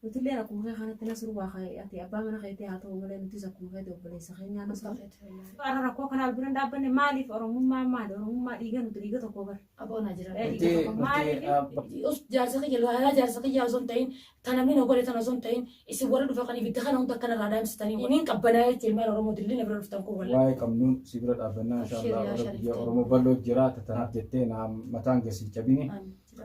قلت لي أنا كم خير خانة تناسر واقعي أتي أبا من خيتي هاتو ولا نتيجة كم خير وبلي سخيني أنا صار أنا ركوا كنا البرن دابني مالي فرمون ما دورون ما إيجان وتريجة تكوبر أبونا جرا أنتي أس جالسة كي جلوا هلا جالسة كي جالسون تين تنامين أقول تنازون تين إسي ورد فقني بيتخانة هم تكنا رادام ستاني إنين كبنا تلمال أورمو دلنا برا نفتنكو ولا واي كمنون سيبرت أبنا إن شاء الله أورمو بلو جرات تنات جتين عم متان جسي جبيني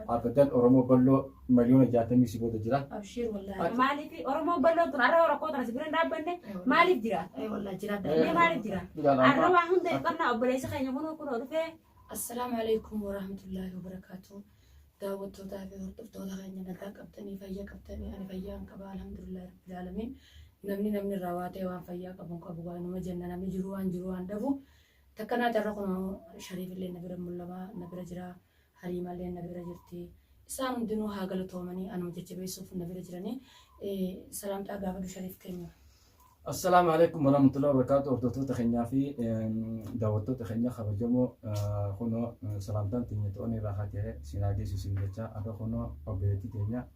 أبداً أورمو بلو مليون جاتمي سيبود جرا أبشر والله مالي في أورمو بلو ترى ورا كوتر سبرن دابني مالي جرا أي والله جرا ليه مالي جرا أنا واحد ده كنا أبلي سخيني يكونوا كنا رفع السلام عليكم ورحمة الله وبركاته دعوت تابع ورطفتوا لغاية نداك أبتني فيا كبتني أنا فيا كبا الحمد لله رب العالمين نمني الرواتي وان فيا كبون كبوا نما جنة نمي جروان دفو تكنا ترقنا شريف اللي نبرة ملما نبرة جرا حريم اللي نبرة جرتي سام دينو هاقل تومني أنا مجتشي بيسوف نبرة جراني سلام تاقابل شريف كيميا السلام عليكم ورحمة الله وبركاته. أردتو تخنيا في دعوتو تخنيا خبرجمو خنو سلامتان تيني توني راحتي سيناجي سوسينجا أدو خنو أبيتي تينيا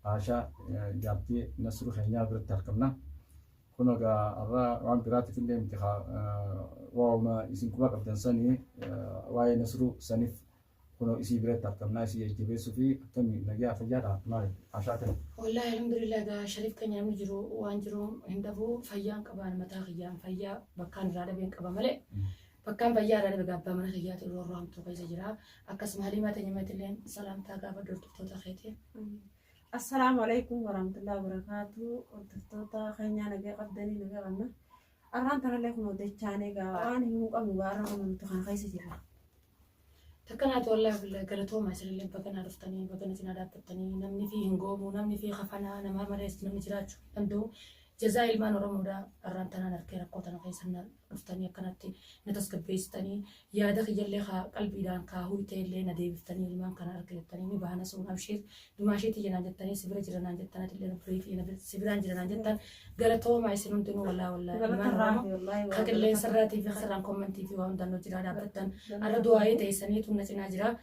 عاشا جابتي نسرو خنيا برتركمنا خنو جا أرا وان براتي في الانتخاب وما يسنكوا قبل سنة واي نسرو سنف خنو يسي برتركمنا يسي يجيبه سوفي كمي نجيا فجارة ما عاشا والله الحمد لله دا شريف كان يعمل جرو وانجرو هندبو فيان كبان متى خيام فيا بكان رادة بين كبا ملء بكان فيا رادة بقابا من خيات الورام تو كيس جرا أكس مهلي ما تنيمت لين سلام تاقابا دورتو تخيتي السلام عليكم ورحمة الله وبركاته ورتفتوتا خينيا نجي قدني نجي غنا أران ترى لكم وديتشاني قا أنا هو أمبارح من تخان خيس جرا تكنات والله قالتهم عسل اللي بقنا رفتني بقنا تنادات تبتني نمني فيه نقوم ونمني فيه خفنا أنا ما مريست نمني جراتشو عندو جزائر ما نرمو دا أرانتنا نركي ركوتنا قيسنا رفتني كانت نتسكب بيستني يا دخي جلي خا قلبي دان كاهوي تيلي ندي بفتني المان كان أركلتني مبهنا سون أبشير دماشي تيجي نانجتني سبرة جرا نانجتنا تلي نبري في نبرة سبران جرا نانجتنا قالتهم عسل نتنو والله ما نرمو خاكل سراتي في خسران كومنتي في وهم دانو جرا دابتن أردو آية تيسني تونتنا جرا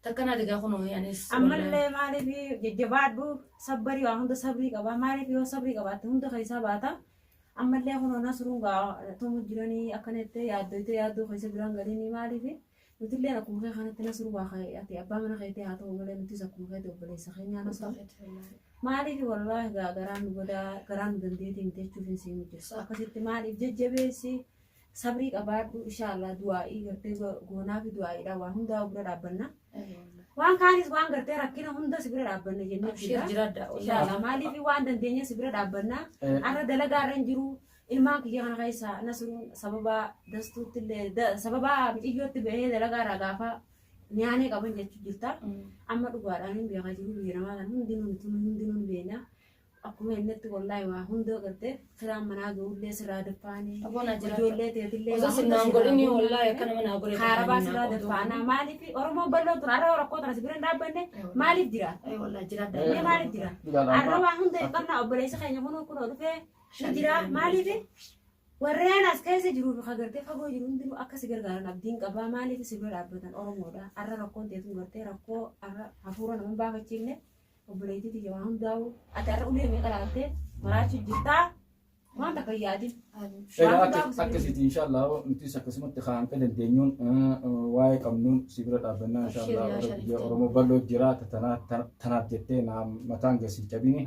تكنا دقا خنو يعني أما اللي مالي في جبادو صبري وهم ده صبري كبا مالي في صبري كبا هم ده خيسا باتا أما اللي خنو ناسرونغا توم جراني أكنت يادو خيسا بران غريني مالي في قلت لي أنا كم خير خانة ناسرو واقعي أتي أبا من خيتي هاتو ولا نتيجة كم خير وبلي سخيني أنا صار مالي في والله غران بندي تيمتي تشوفين سيمو جس أكثر مالي جبسي صبري كبادو إن شاء الله دعائي غرتي غونا في دعائي دا وهم دا وبرا ربنا وان كانيس وان غرتي ركينا هم دا سبرا ربنا جنة أبشر جراد إن شاء الله مالي في وان دنيا سبرا ربنا أنا دلقا رنجرو ilmaan kiyya kana keessa nasruun sababa dastuutti illee sababa iyyootti bahee dalagaa ragaafa nyaanee qaban jechuu jirta amma dhugaadhaan hin beekaa jiru biyyamaa kan hundinuu beena akkuma innitti wallaahi waa hunda gartee firaan manaa ga'ullee sirraa daffaanii ijoollee teetillee osoo sinnaan godhini wallaahi akkana manaa godhe kaarabaa sirraa daffaanaa maaliif oromoo bal'oo tura arra rakkoo tana sibiran dhaabbanne maaliif jira maaliif jira arra waa hunda qabna obboleessa keenya kunoo dhufee jira maaliif warreen as keessa jiruuf hagartee fagoo jiru hundinuu akka si gargaaran abdiin qabaa maaliif sibira dhaabbatan oromoodha arra rakkoon teetu gartee rakkoo arra hafuura nama baafachiifne obboleettii tiyya waan hundaa'u ati arra ulee meeqa laaltee maraachuu jirtaa waan takka yaadin. akkasitti inshaallah nuti akkasumatti kaan ka dandeenyuun waa'ee qabnuun sibira dhaabbannaa inshaallah oromoo bal'oo jira tanaaf jettee mataan gasii cabini.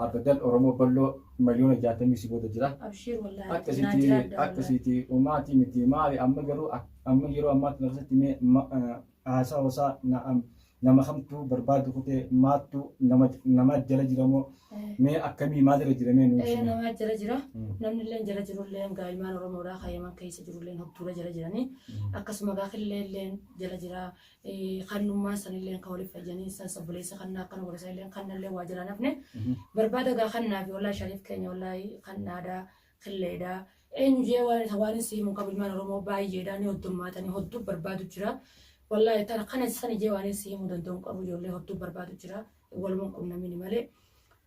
أبداً أورمو بلو مليون جاتمي سيبود جرا. أبشر والله. أكسيتي وماتي متي ماري أما جرو أما تنفسي مي عسا وسا نما خمتو برباد كوتي ماتو نما جلا جرامو مي أكمي ما جرا جرامي نوشي. نما جلا جرا. نمن اللين جلا جرو اللين قايل ما أورمو را خيما كيس جرو اللين هبطورة جلا جراني. أكسم باخر اللين جلا جرا خانو ما سن اللين كولي فجاني سن سبلي سخنا كانوا ورسا اللين خنا اللين واجرا نفني. برباد قا خنا في والله شريف كني والله خنا دا خليدا. إن جوا ثواني سي مقابل ما أورمو باي جداني هدوم ما تاني هدوم برباد جرا. والله ترى قناة سنة جواني سيم ودندون أبو جولي هتو برباد جرا والمن كنا مني مالي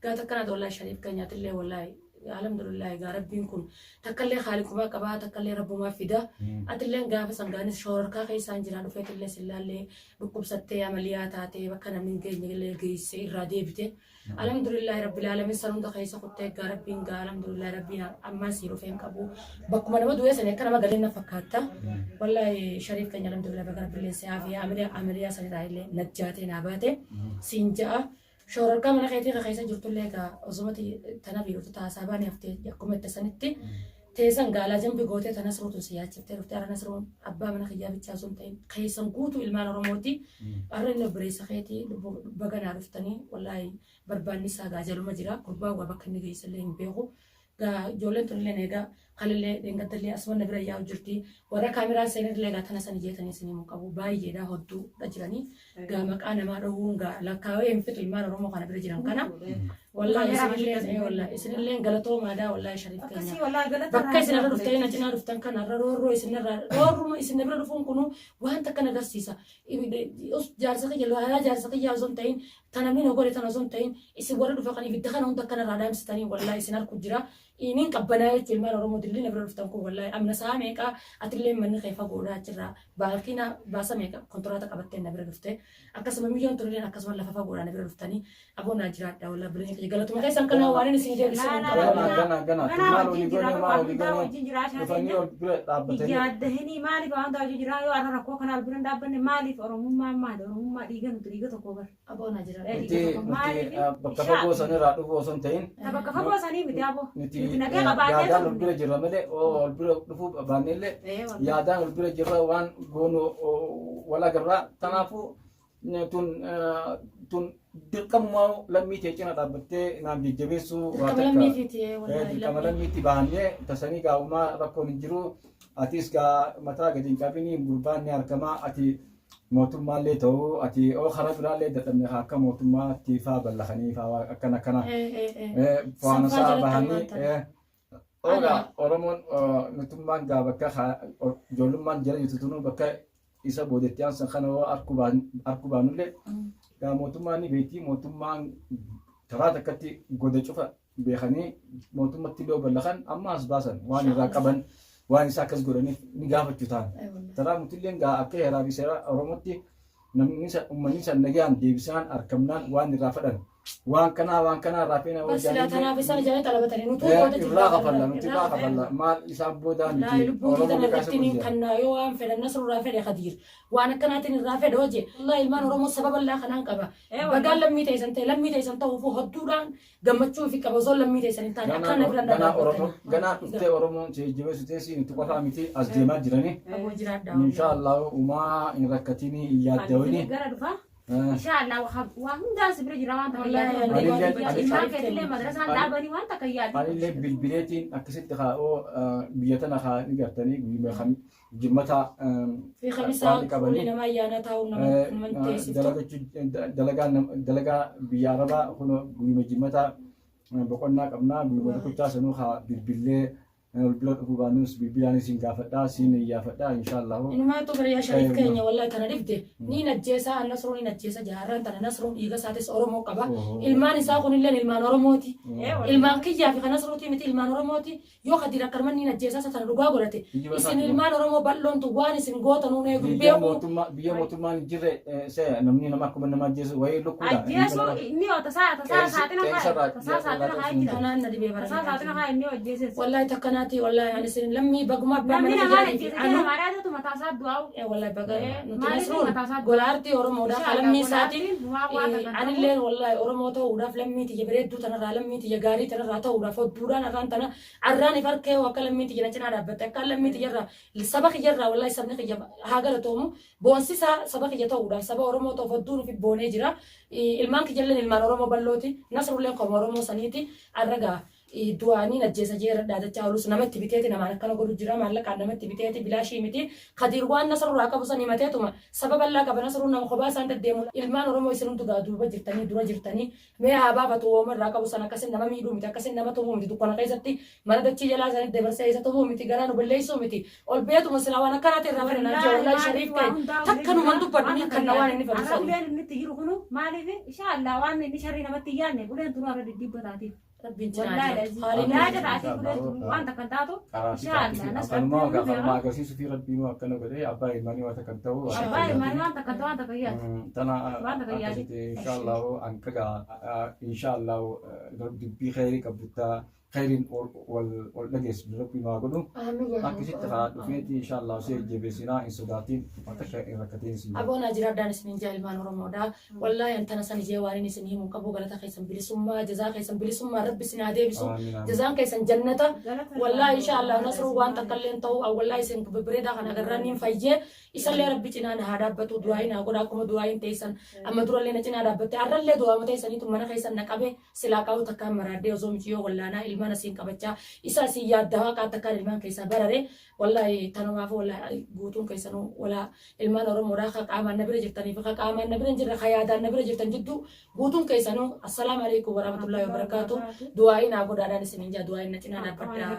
قالت كانت والله شريف كان يطلع والله alhamdulillah egaa rabbiin kun takkallee khaalikumaa qabaa takkallee rabbumaa fida atillee gaafa sangaanis shoorkaa keessaan jiraan dhufeetillee sillaallee dhukkubsattee amaliyaa taatee bakka namni hin geenye geessee irraa deebite alhamdulillah rabbil alamin san hunda keessa kuttee egaa rabbiin gaa alhamdulillah rabbiin ammaa sii dhufeen qabu bakkuma nama du'ee sanii akka nama galee na fakkaata wallahi shariif keenya alhamdulillah bakka rabbiillee si'aa fi amaliyaa sanirraa illee najjaatee naa baate siin ja'a shoorkaa mana keetii keessa jirtullee egaa osumatti tana biirota taasaa baanii haftee akkuma itti sanitti teessan gaalaa jambi gootee tana siruutu si yaachiftee dhuftee arana siruun abbaa mana kiyyaa bichaa sun ta'in keessan guutuu ilmaan oromooti arra inni obboleessa keetii baganaa dhuftanii wallaahi barbaanni isaa gaajaluma jira gurbaa waa bakka inni geessallee hin beeku gaa ijoolleen tunillee egaa kalillee deengadallee asuma bira yaa'u jirti warra kaameraan seenillee gaa tana san jeetanii isinii qabu baay'eedha hodduudha jiranii gaa maqaa namaa dhowuun gaa lakkaawee hin fitu ilmaan oromoo kana bira jiran kana wallahi isinillee galatoomaadha wallahi shariif keenya bakka isinirra dhuftee na cinaa dhuftan kanarra roorroo isin bira dhufuun kunu waan takka agarsiisa jaarsa kiyya osoo hin ta'in tanamni na godhe tana osoo hin ta'in isin warra dhufa kan ibidda kana hunda akkanarraa daamsitanii wallahi isin harku jira inin qabbanaa jechuun ilmaan oromoo dillee na bira dhuftan kun wallahi amna saa meeqa atillee manni keefa godhaa achirraa baalkiina baasa meeqa kontiraata qabattee na bira dhufte akkasuma milyoon turilleen akkasuma lafa fagoodhaa na bira dhuftanii aboonaa jiraadha wallahi birin galatuma keessan kana waan isin deebisan yaaddahanii maaliif waan ta'u jiraa yoo arra rakkoo kanaaf biran dhaabbanne maaliif oromummaan maali oromummaa dhiiga nuti dhiiga tokko bar aboonaa jiraadha bakka fagoo sanirraa dhufuu osoo hin ta'in bakka fagoo sanii miti aboo yaadaan ol bira jirra malee ol bira dhufuu baannellee yaadaan ol bira jirra waan goonu wal agarraa kanaafuu tun dirqamumaa lammii ta'e cina dhaabbattee naaf jajjabeessuu waa takka dirqama lammiitti baannee tasanii gaa'umaa rakkoon hin jiru atis gaa mataa gadi hin qabini gurbaanni harkamaa ati mootummaallee ta'uu ati oo karaa biraallee dadhabne akka mootummaatti faa ballaqanii faa akkana faanasaa bahanii ogaa oromoon nutummaan gaa bakka ijoollummaan jala jirtu tunuu bakka isa boodetti aansan kana oo arkuu baanullee gaa mootummaan ni beektii mootummaan karaa takkatti goda cufa beekanii mootummatti illee ballaqan amma as baasan waan irraa qaban waan isa akkas godhaniif ni gaafachuu ta'an. Taraa mutilleen gaa akka heeraa fi seera Oromootti namni uummanni san nagaan deebisaan argamnaan waan irraa fadhan. Waan kanaa raafina wajjin tanaaf isaan jala talabatanii nuti irraa kafalla maal isaan boodaan Oromoo keessatti kannaa yoo waan fedhan nasrurraa fedhe Khadiir waan akkanaatiin irraa fedhe hojii wallahi ilmaan Oromoo sababa laa kanaan qaba bagaan lammii ta'e ta'uuf hodduudhaan gammachuu fi qaba osoo lammii ta'e san taane akkana biran Oromoo ganaa dhuftee Oromoon jajjabeessu teessii nuti qofaa miti as deemaa jiranii inshaallah uumaa hin rakkatini yaaddawini Inshallah waan hundaa sibira jira waan ta'eef ilmaan keetillee madrasaan dhaabanii waan takka yaadu. Anillee bilbileetiin akkasitti kaa'oo biyya tana kaa ni gartanii jimmata fi khamisaa qabanii nama ayyaana taa'u nama teessiftu dalagaa biyya arabaa kun guyyaa jimmata boqonnaa qabnaa guyyaa tokkochaa sanuu kaa bilbilee البلد أبوانوس بيبياني سينغافتا سينيافتا إن شاء الله. إنما تبريا شريف كينيا والله تنا نبدأ نينا جيسا النصروني نجيسا جهران تنا نصرون إيجا ساتس أورمو كبا إلمان ساقون إلا إلمان أورموتي إلمان كيجا في خنصروتي مت إلمان أورموتي يو خديرا كرمان نينا جيسا ساتنا رجوا قرتي إسن إلمان أورمو بلون تواني سنغوتا نونه بيو بيو موتومان جري سه نمني نما كمان نما جيسو وين لوكولا. جيسو نيو تسا ساتنا هاي أنا ندي بيبرا تسا ساتنا هاي نيو جيسو والله تكنا والله يعني سن لمي بقما بمن أنا مرادة تو متاسات دعاء والله بقى نتنسون قلارتي أورمو دا لمي ساتي عن الليل والله أورمو تو ودا لمي تيجي بريد دو تنا لمي تيجي غاري تنا راتا ودا فدورا نران تنا عراني فرق وكلمي تيجي نجنا ربته كلمي تيجي را السبق يجرا والله سبني تيجي هاجر تومو بونسي سبق يجي تو ودا سبق أورمو تو فدور في بوني جرا المان كجلن المان أورمو بلوتي نصر الله كم أورمو سنيتي الرجع دواني نجيسا جير دادا تشاولوس نمت تبيتي نما كانوا قولوا جرا مالك كان نمت تبيتي بلا شيء متي خديروان نصر راكب وصني متى توما سبب الله كبر نصر نم خباس عند الدم المان رمو يسلم تقادو بجرتني درا جرتني ما هابا فتو مر راكب وصنا كسن نما ميدو متى كسن نما تو متى دكان كيزتي مرة دتشي جلا زين دبرسة إذا تو متى جرانو بليسو متى والبيت ومسلا وانا كانت الرافع نجوا ولا شريف كي تكنوا من دو بدني كنا وانا نفرسان. أنا بقول إن تيجي ركنو ما عليه إن شاء الله وانا نشري نما تيجاني بقولين تروح على الدب بتاعتي. Rabbiin والله cinaa لازم jiraatu. لا Haaliin تتعطي كل وانت كنتاتو ان شاء الله ناس Kan mau كنتاتو kalau mau agarsiisu fi rabbii moo akkana godhee abbaa ilmaanii waan takkan ta'uu أباي ما وانت كنت وانت كيات tana Waan takka yaadi. akkasitti inshaallahu an kaga inshaallahu dubbii khayrii qabdutta khayriin wal dhageessu rabbii maa godhu akkasitti haa dhufeeti inshaallahu si jabeessinaa hin sodaatiin waan takka hin rakkatiin si Aboonaa jiraadhaan isiniin jaalmaan Oromoodha. Wallaahi antana san ijee waan inni isin himuun qabu galata keessan bilisummaa jazaa keessan bilisummaa rabbi isin haa deebisu. Jazaan keessan jannata. Wallaahi inshaallah nasruu waan takkalleen ta'u wallaahi isin babbareedaa kan agarran hin fayyee isallee rabbi cinaa na haa dhaabbatu du'aayin haa godha akkuma du'aayin teessan amma durallee na cinaa dhaabbatte har'allee du'aama teessaniitu mana keessan na qabe silaa qabu takkaan maraaddee osoo miti yoo wallaanaa ilmaan asiin qabachaa isa asiin yaaddaa waaqaa takkaan ilmaan keessaa barare wallaahi tanumaaf wallaahi guutuun keessanuu walaa ilmaan Oromoodhaa ka qaamaan na bira jirtanii fi ka qaamaan na bira hin jirre ka yaadaan na bira jirtan jidduu guutuun keessanuu assalaamu alaikum warahmatullahi wabarakaatu du'aayin haa godhaadhaan isiniin jaa du'aayin na cinaa dhaabbadhaa.